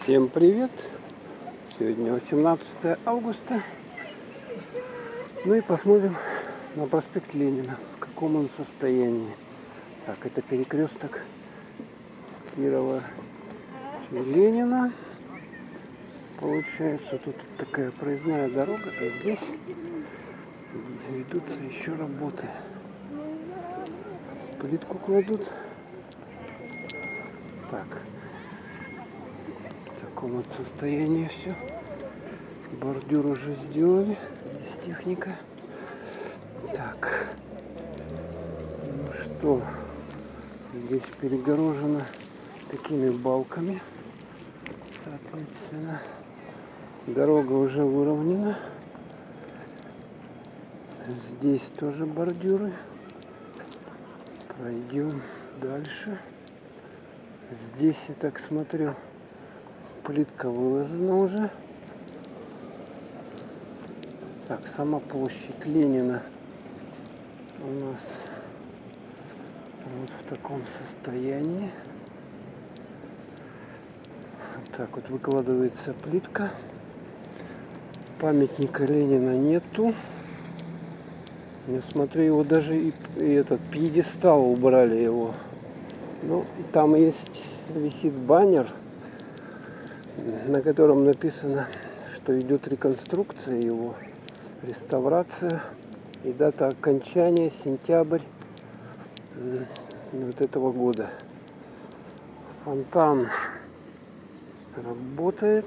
Всем привет! Сегодня 18 августа. Ну и посмотрим на проспект Ленина, в каком он состоянии. Так, это перекресток Кирова и Ленина. Получается, тут такая проездная дорога, а здесь ведутся еще работы. Плитку кладут. Так, в таком вот состоянии все. Бордюр уже сделали. Здесь техника. Так, ну что, здесь перегорожено такими балками. Соответственно, дорога уже выровнена. Здесь тоже бордюры. Пройдем дальше. Здесь, я так смотрю, плитка выложена уже. Так, сама площадь Ленина у нас вот в таком состоянии. Вот так вот выкладывается плитка. Памятника Ленина нету. Я смотрю, его даже и этот пьедестал убрали его. Ну, там висит баннер, на котором написано, что идет реконструкция его, реставрация и дата окончания сентябрь вот этого года. Фонтан работает.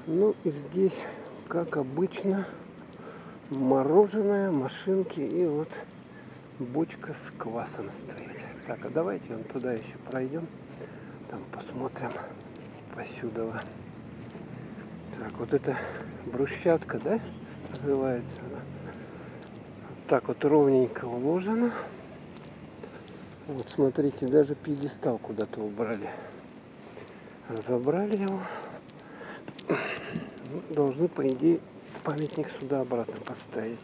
Ну и здесь, как обычно, мороженое, машинки и вот бочка с квасом стоит. Так, а давайте вон туда еще пройдем. Там посмотрим посюда. Так, вот это брусчатка, да, называется она. Вот так вот ровненько уложена. Вот смотрите, даже пьедестал куда-то убрали. Разобрали его. Ну, должны, по идее, памятник сюда обратно поставить.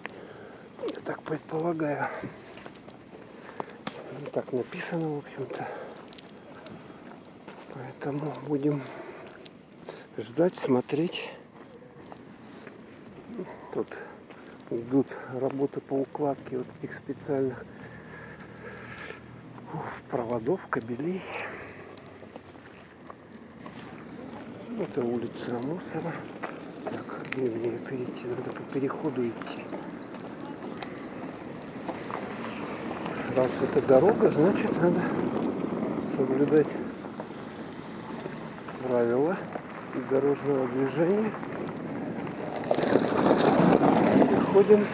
Я так предполагаю. Ну, так написано, в общем-то. Поэтому будем ждать, смотреть. Тут идут работы по укладке вот этих специальных проводов, кабелей. Это улица мусора. Так, где мне перейти? Надо по переходу идти. Раз это дорога, значит надо соблюдать правила дорожного движения. Переходим.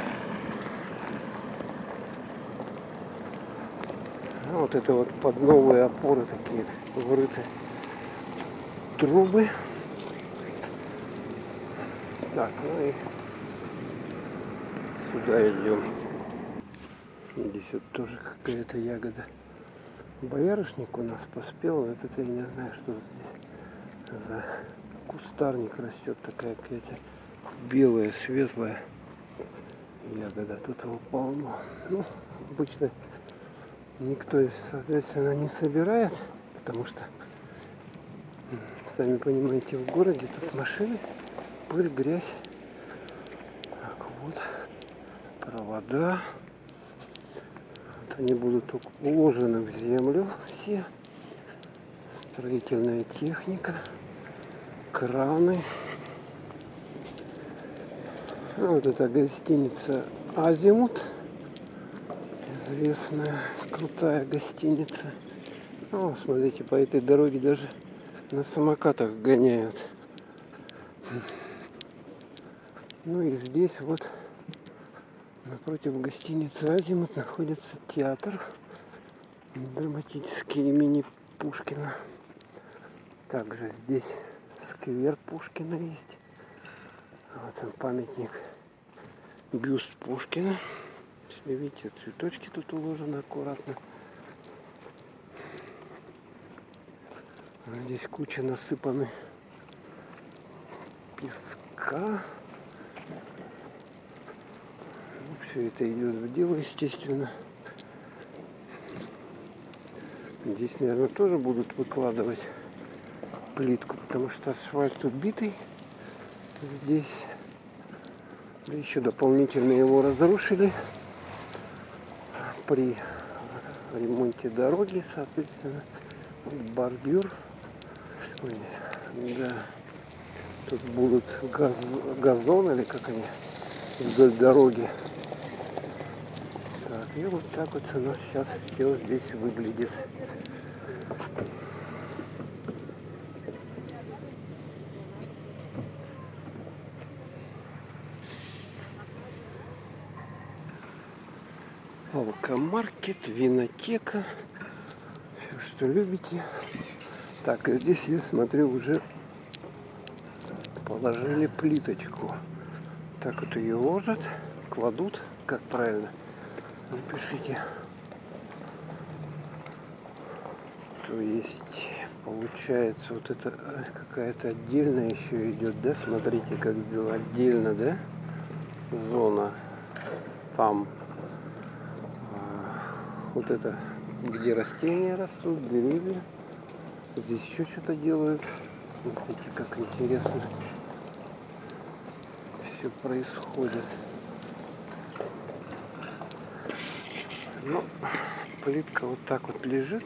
Вот это вот под новые опоры такие врыты трубы. Так, ну и сюда идем. Здесь вот тоже какая-то ягода. Боярышник у нас поспел. Вот это я не знаю, что здесь за кустарник растет. Такая какая-то белая, светлая ягода. Тут его полно. Ну, обычно никто, соответственно, не собирает, потому что, сами понимаете, в городе тут машины, пыль, грязь. Так, вот провода. Вот они будут уложены в землю все. Строительная техника, краны. Вот это гостиница Азимут. Известная, крутая гостиница. О, смотрите, по этой дороге даже на самокатах гоняют. Ну и здесь вот напротив гостиницы Азимут находится театр драматический имени Пушкина. Также здесь сквер Пушкина есть. Вот он памятник, бюст Пушкина. Если видите, цветочки тут уложены аккуратно. Здесь куча насыпаны песка. Все это идет в дело, естественно. Здесь, наверное, тоже будут выкладывать плитку, потому что асфальт убитый здесь. Да еще дополнительно его разрушили при ремонте дороги, соответственно. Вот бордюр. Ой, да. Тут будут газон или как они вдоль дороги. Так, и вот так вот у нас сейчас все здесь выглядит. Алкомаркет, винотека, все, что любите. Так, и здесь я смотрю, уже положили плиточку. Так вот ее ложат, кладут, как правильно, напишите. То есть получается вот это какая-то отдельная еще идет, да? Смотрите, как сделано отдельно, да? Зона там вот это, где растения растут, деревья. Здесь еще что-то делают. Смотрите, как интересно все происходит. Ну, плитка вот так вот лежит.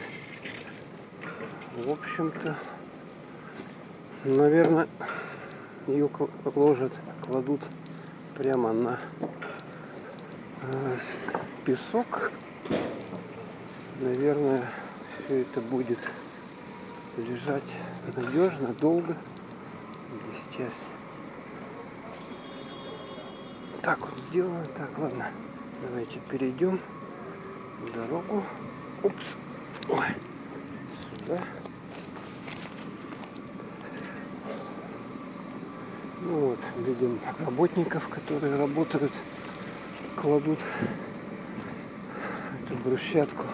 В общем-то, наверное, ее кладут прямо на песок. Наверное, все это будет лежать надежно, долго. Сейчас так вот сделано. Так, ладно, давайте перейдем дорогу. Упс. Ой. Сюда. Ну вот, видим работников, которые работают, кладут эту брусчатку.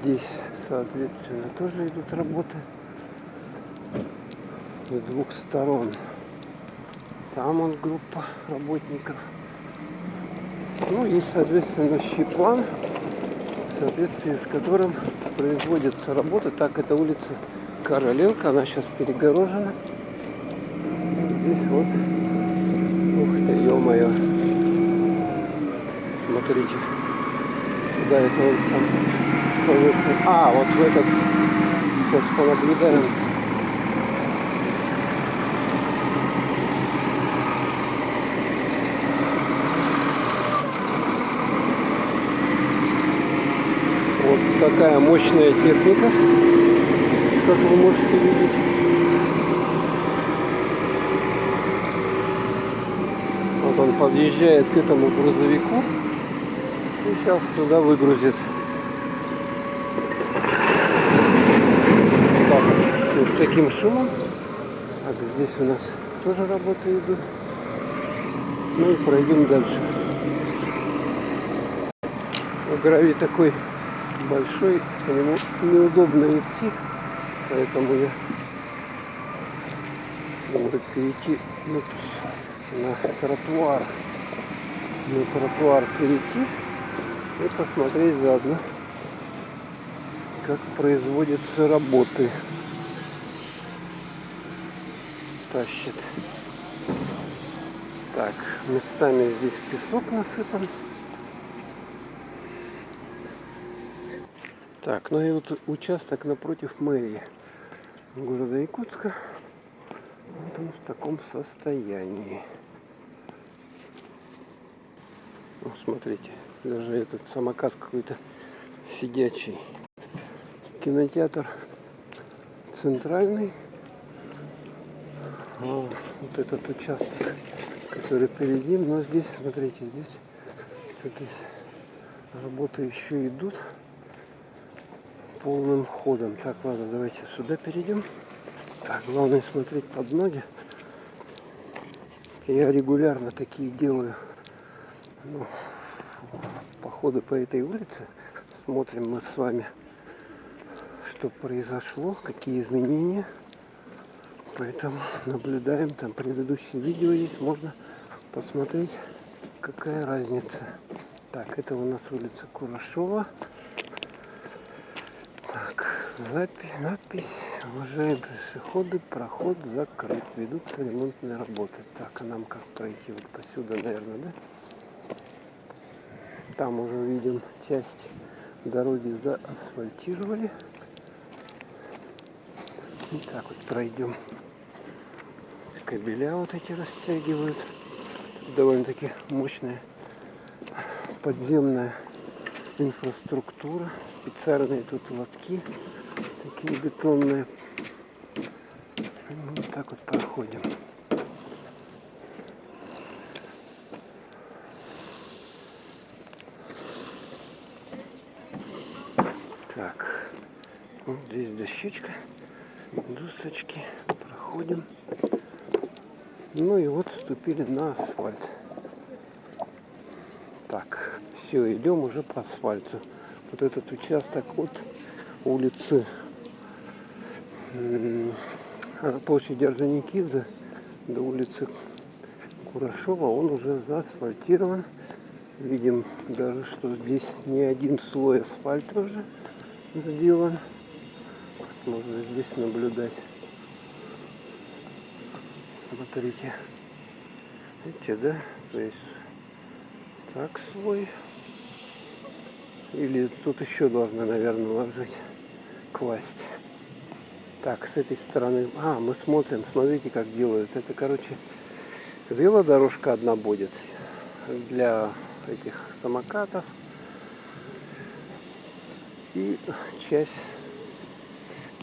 Здесь, соответственно, тоже идут работы с двух сторон. Там вот группа работников. Ну и, соответственно, щеплан, в соответствии с которым производится работа. Так, это улица Короленко, она сейчас перегорожена. Здесь вот, ух ты, ё-моё, смотрите, куда это он там повысил. А, вот в этот, сейчас понаблюдаем. Вот такая мощная техника, как вы можете видеть. Вот он подъезжает к этому грузовику и сейчас туда выгрузит. Так, вот таким шумом. Так, здесь у нас тоже работы идут. Ну и пройдем дальше. Гравий такой большой, по нему неудобно идти, поэтому я буду перейти на тротуар. На тротуар перейти и посмотреть заодно, как производятся работы. Тащит. Так, местами здесь песок насыпан. Так, ну и вот участок напротив мэрии города Якутска. Вот он в таком состоянии. Вот смотрите, даже этот самокат какой-то сидячий. Кинотеатр центральный. Вот этот участок, который перед ним. Но здесь, смотрите, здесь работы еще идут полным ходом. Так, ладно, давайте сюда перейдем. Так, главное смотреть под ноги. Я регулярно такие делаю. Ну, походы по этой улице. Смотрим мы с вами, что произошло, какие изменения. Поэтому наблюдаем. Там предыдущие видео есть, можно посмотреть, какая разница. Так, это у нас улица Курашова. Так, надпись: уважаемые пешеходы, проход закрыт, ведутся ремонтные работы. Так, а нам как пройти? Вот посюда, наверное, да? Там уже видим, часть дороги заасфальтировали. И так вот пройдем. Кабеля вот эти растягивают. Довольно-таки мощная подземная инфраструктура. Специальные тут лотки, такие бетонные. Вот так вот проходим. Так, вот здесь дощечка, досочки, проходим. Ну и вот вступили на асфальт. Так, все, идем уже по асфальту. Вот этот участок от улицы площади Орджоникидзе до улицы Курашова, он уже заасфальтирован. Видим даже, что здесь не один слой асфальта уже сделан. Можно здесь наблюдать. Смотрите. Видите, да? То есть так слой. Или тут еще должны, наверное, ложить, класть. Так, с этой стороны. Мы смотрим, смотрите, как делают. Это, короче, велодорожка одна будет для этих самокатов. И часть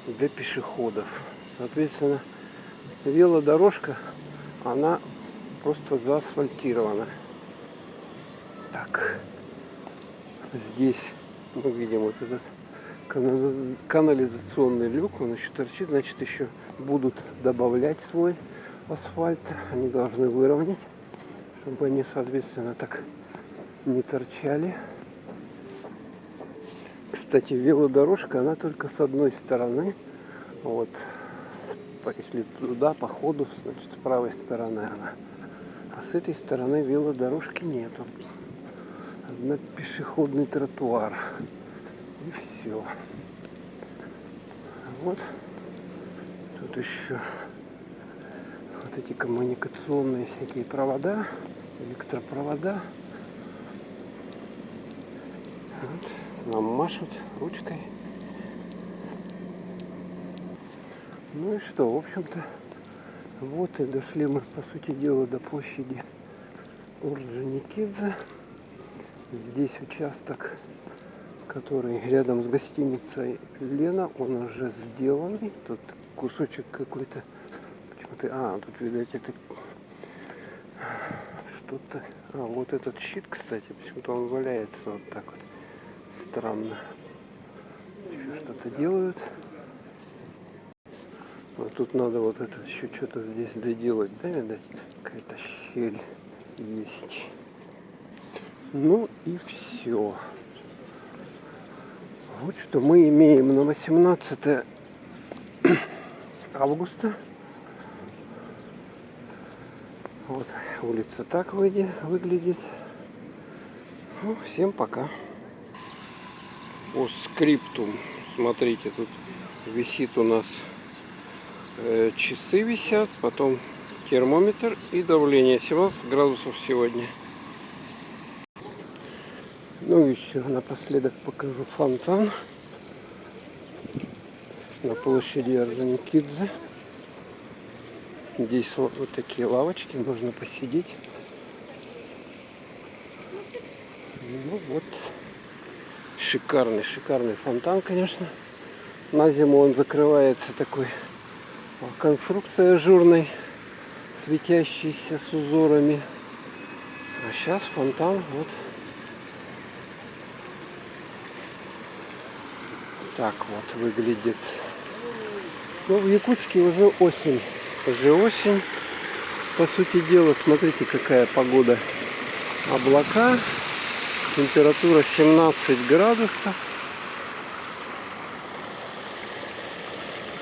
для пешеходов. Соответственно, велодорожка, она просто заасфальтирована. Так, здесь мы видим вот этот канализационный люк, он еще торчит, значит, еще будут добавлять слой асфальта. Они должны выровнять, чтобы они, соответственно, так не торчали. Кстати, велодорожка, она только с одной стороны. Вот, если туда по ходу, значит, с правой стороны она. А с этой стороны велодорожки нету. Одна пешеходный тротуар. И все. Вот. Тут еще вот эти коммуникационные всякие провода, электропровода. Вот. Нам машут ручкой. Ну и что, в общем-то, вот и дошли мы, по сути дела, до площади Орджоникидзе. Здесь участок, который рядом с гостиницей Лена, он уже сделанный. Тут кусочек какой-то, почему-то, тут, видать, это что-то. Вот этот щит, кстати, почему-то он валяется вот так вот. Странно. Еще что-то делают. А тут надо вот это еще что-то здесь доделать, да, видать? Какая-то щель есть. Ну и все. Вот что мы имеем на 18 августа. Вот улица так выглядит. Ну, всем пока. По скриптум. Смотрите, тут висит у нас часы висят, потом термометр и давление 17 градусов сегодня. Ну еще напоследок покажу фонтан на площади Орджоникидзе. Здесь вот такие лавочки, можно посидеть. Ну вот, шикарный фонтан, конечно. На зиму он закрывается такой конструкцией ажурной, светящейся с узорами. А сейчас фонтан вот так вот выглядит. Ну, в Якутске уже осень. Уже осень. По сути дела, смотрите, какая погода. Облака. Температура 17 градусов.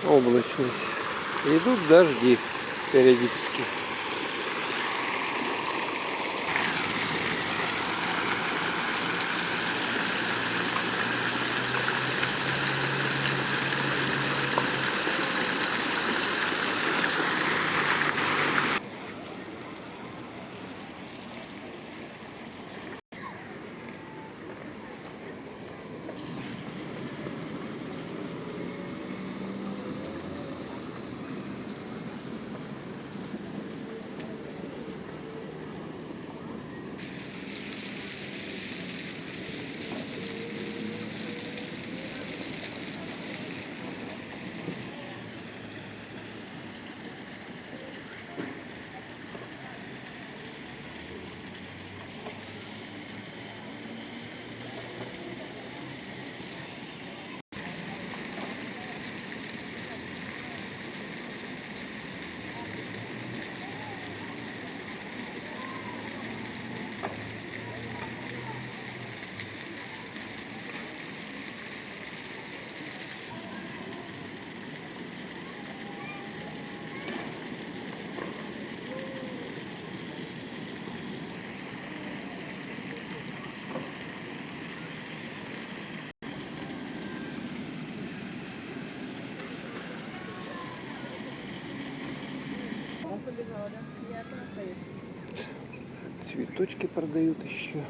Облачность. Идут дожди периодически. убежала, да? Я остаюсь. Цветочки продают еще.